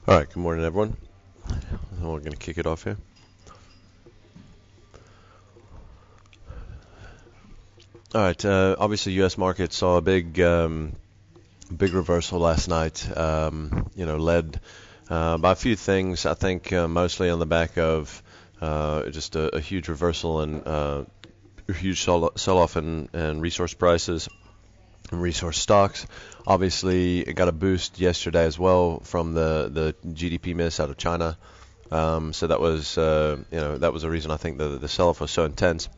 All right, good morning, everyone. We're going to kick it off here. All right, obviously, U.S. markets saw a big reversal last night. Led by a few things. I think mostly on the back of just a huge reversal and a huge sell-off in resource prices and resource stocks. Obviously, it got a boost yesterday as well from the GDP miss out of China. So that was a reason I think the sell-off was so intense.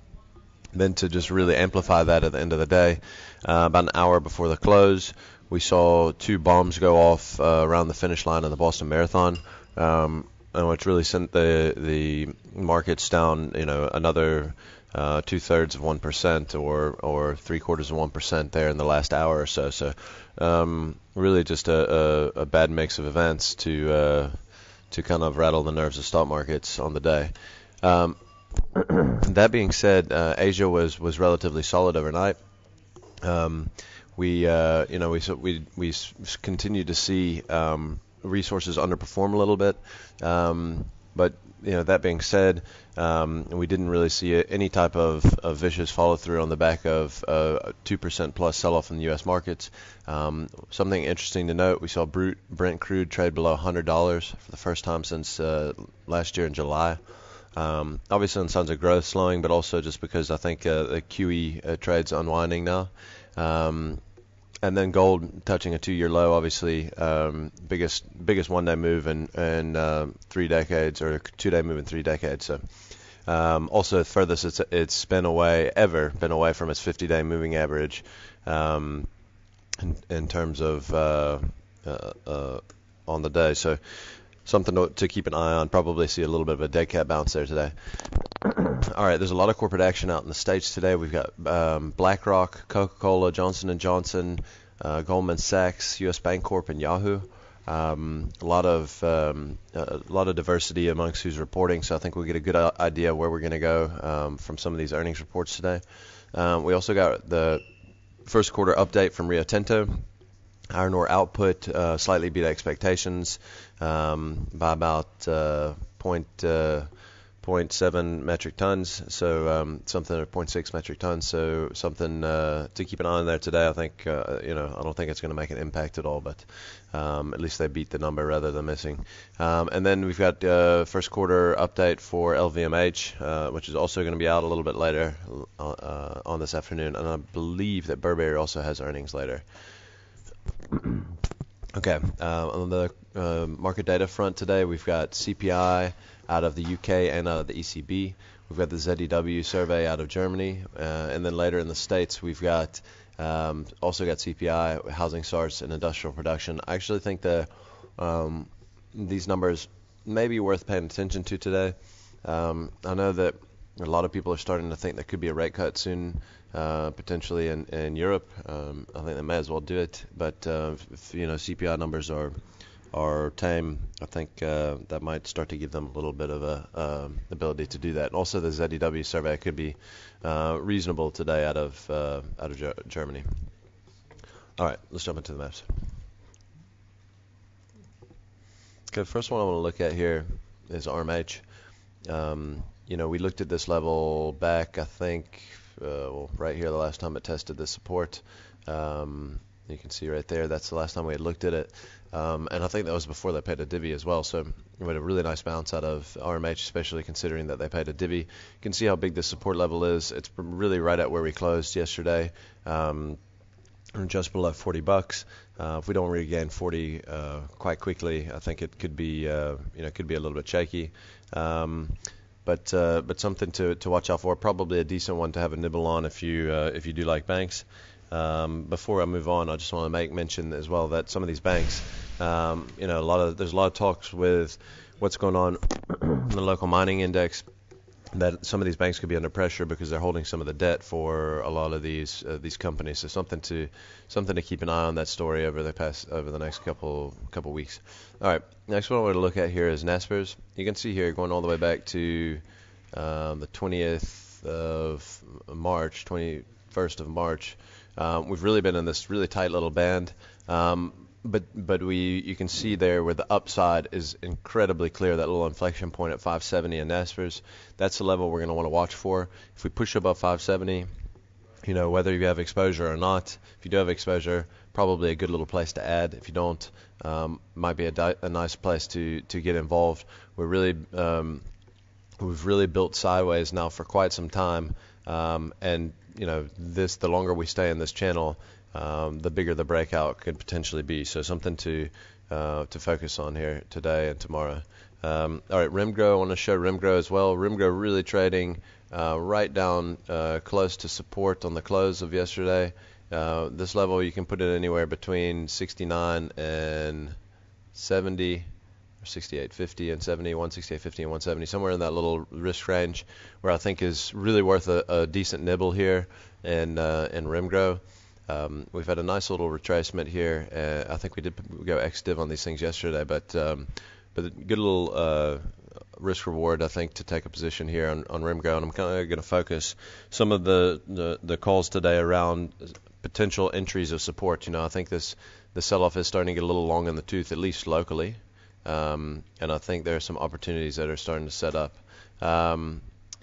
Then to just really amplify that at the end of the day, about an hour before the close, we saw two bombs go off around the finish line of the Boston Marathon, which really sent the markets down, another 2/3 of 1% or 3/4 of 1% there in the last hour or so. So really just a bad mix of events to kind of rattle the nerves of stock markets on the day. That being said, Asia was relatively solid overnight. We continue to see resources underperform a little bit, but that being said, we didn't really see any type of vicious follow through on the back of 2% plus sell-off in the U.S. markets. Something interesting to note: we saw Brent crude trade below $100 for the first time since last year in July. Obviously on signs of growth slowing, but also just because I think the QE trade's unwinding now. And then gold touching a 2-year low, obviously biggest one-day move in 3 decades, or a 2-day move in 3 decades. So also furthest it's been away from its 50-day moving average in terms of on the day. So something to keep an eye on. Probably see a little bit of a dead cat bounce there today. All right, there's a lot of corporate action out in the States today. We've got BlackRock, Coca-Cola, Johnson & Johnson, Goldman Sachs, U.S. Bancorp, and Yahoo. A lot of diversity amongst who's reporting, so I think we'll get a good idea where we're going to go from some of these earnings reports today. We also got the first quarter update from Rio Tinto. Iron ore output slightly beat expectations by about 0.7 metric tons, so something or 0.6 metric tons, so something to keep an eye on there today. I think I don't think it's going to make an impact at all, but at least they beat the number rather than missing. And then we've got first quarter update for LVMH, which is also going to be out a little bit later on this afternoon, and I believe that Burberry also has earnings later. Okay, on the market data front today, we've got CPI out of the UK and out of the ECB. We've got the ZEW survey out of Germany, and then later in the States, we've got also got CPI, housing starts, and industrial production. I actually think that these numbers may be worth paying attention to today. I know that a lot of people are starting to think there could be a rate cut soon, potentially in Europe. I think they may as well do it, but if CPI numbers are tame, I think that might start to give them a little bit of a ability to do that. And also the ZEW survey could be reasonable today out of Germany. All right, let's jump into the maps. Okay, the first one I want to look at here is RMH. We looked at this level back, I think, right here the last time it tested this support. You can see right there, that's the last time we had looked at it. And I think that was before they paid a divvy as well. So we had a really nice bounce out of RMH, especially considering that they paid a divvy. You can see how big the support level is. It's really right at where we closed yesterday, just below $40. If we don't regain 40 quite quickly, I think it could be could be a little bit shaky. But something to watch out for. Probably a decent one to have a nibble on if you do like banks. Before I move on, I just want to make mention as well that some of these banks, there's a lot of talks with what's going on in the local mining index, that some of these banks could be under pressure because they're holding some of the debt for a lot of these companies. So something to keep an eye on that story over the next couple weeks. All right, next one I want to look at here is Naspers. You can see here going all the way back to the 20th of March, 21st of March. We've really been in this really tight little band. but you can see there where the upside is incredibly clear, that little inflection point at 570 in Naspers. That's the level we're going to want to watch for. If we push above 570, whether you have exposure or not, if you do have exposure, probably a good little place to add. If you don't, might be a nice place to get involved. We've really built sideways now for quite some time, and the longer we stay in this channel, the bigger the breakout could potentially be. So something to focus on here today and tomorrow. All right, RimGrow, I want to show RimGrow as well. RimGrow really trading right down close to support on the close of yesterday. This level, you can put it anywhere between 69 and 70, or 68.50 and 70, 168.50 and 170, somewhere in that little risk range, where I think is really worth a decent nibble here in RimGrow. We've had a nice little retracement here. I think we did go ex-div on these things yesterday, but a good little risk reward, I think, to take a position here on RimGrow. And I'm kind of going to focus some of the calls today around potential entries of support. I think the sell-off is starting to get a little long in the tooth, at least locally, and I think there are some opportunities that are starting to set up. The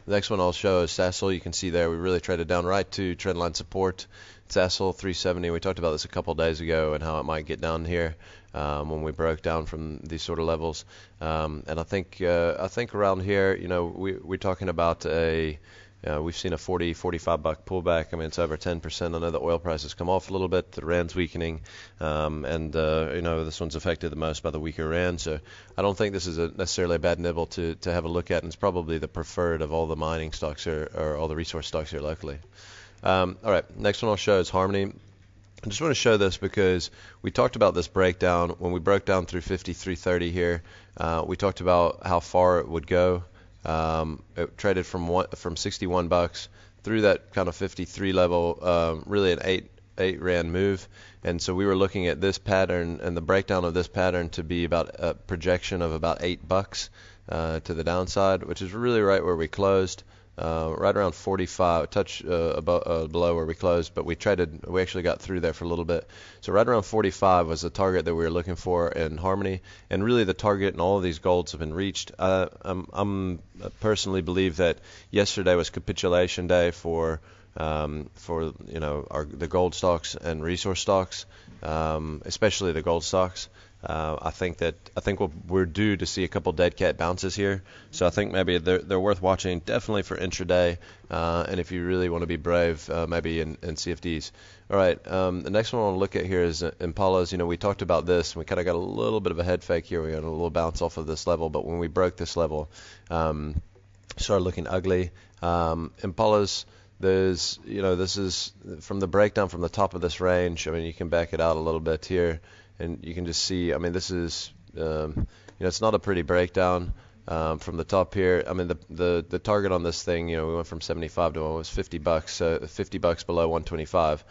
next one I'll show is Sassel. You can see there we really traded down right to trendline support. Sassel 370. We talked about this a couple days ago and how it might get down here when we broke down from these sort of levels. And I think around here, we're talking about we've seen a $40-45 pullback. I mean, it's over 10%. I know the oil price has come off a little bit. The rand's weakening, and this one's affected the most by the weaker rand. So I don't think this is necessarily a bad nibble to have a look at, and it's probably the preferred of all the mining stocks or all the resource stocks here locally. All right, next one I'll show is Harmony. I just want to show this because we talked about this breakdown when we broke down through 53.30 here. We talked about how far it would go. It traded from 61 bucks through that kind of 53 level, really an 8 rand move, and so we were looking at this pattern and the breakdown of this pattern to be about a projection of about $8 to the downside, which is really right where we closed. Right around 45, a touch below where we closed, but we actually got through there for a little bit. So right around 45 was the target that we were looking for in Harmony, and really the target and all of these golds have been reached. I'm personally believe that yesterday was capitulation day for the gold stocks and resource stocks, especially the gold stocks. I think we're due to see a couple dead cat bounces here, so I think maybe they're worth watching, definitely for intraday, and if you really want to be brave, maybe in CFDs. All right, the next one I want to look at here is Impalas. We talked about this, and we kind of got a little bit of a head fake here. We got a little bounce off of this level, but when we broke this level, started looking ugly. Impalas. This is from the breakdown from the top of this range. I mean, you can back it out a little bit here, and you can just see, I mean, this is, it's not a pretty breakdown from the top here. I mean, the target on this thing, we went from 75 to almost $50, so $50 below 125,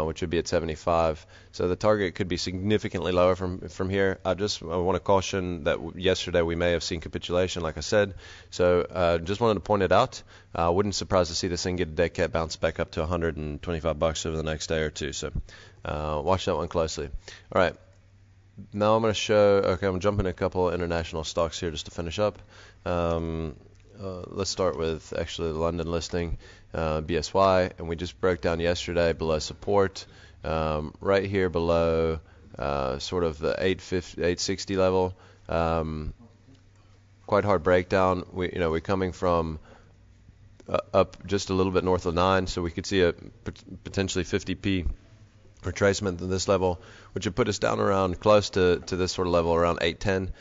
which would be at 75. So the target could be significantly lower from here. I want to caution that yesterday we may have seen capitulation, like I said. So just wanted to point it out. Wouldn't surprise to see this thing get a dead cat bounce back up to $125 over the next day or two. So watch that one closely. All right. Now I'm going to show, I'm jumping a couple of international stocks here just to finish up. Let's start with actually the London listing, BSY, and we just broke down yesterday below support, right here below sort of the 860 level. Quite hard breakdown. We're coming from up just a little bit north of 9, so we could see a potentially 50p retracement to this level, which would put us down around close to this sort of level, around 810.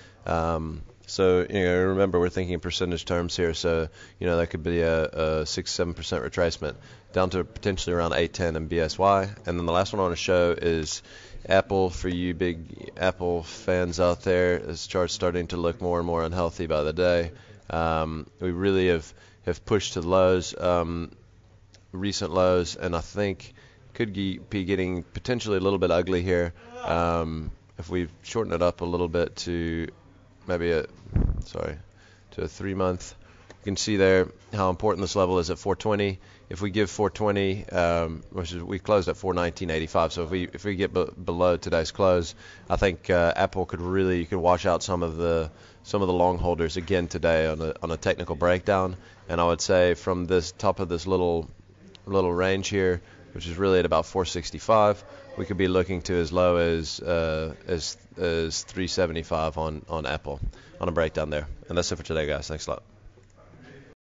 So remember, we're thinking in percentage terms here, so that could be a 6-7% retracement down to potentially around 810 in BSY. And then the last one I want to show is Apple. For you big Apple fans out there, this chart's starting to look more and more unhealthy by the day. We really have pushed to the lows, recent lows, and I think could be getting potentially a little bit ugly here. If we shorten it up a little bit to maybe a 3-month, you can see there how important this level is at 420. if we give 420, which is we closed at 419.85. So if we get below today's close, I think Apple could really, you could wash out some of the long holders again today on a technical breakdown. And I would say from this top of this little range here, which is really at about 465, we could be looking to as low as 375 on Apple on a breakdown there. And that's it for today, guys. Thanks a lot.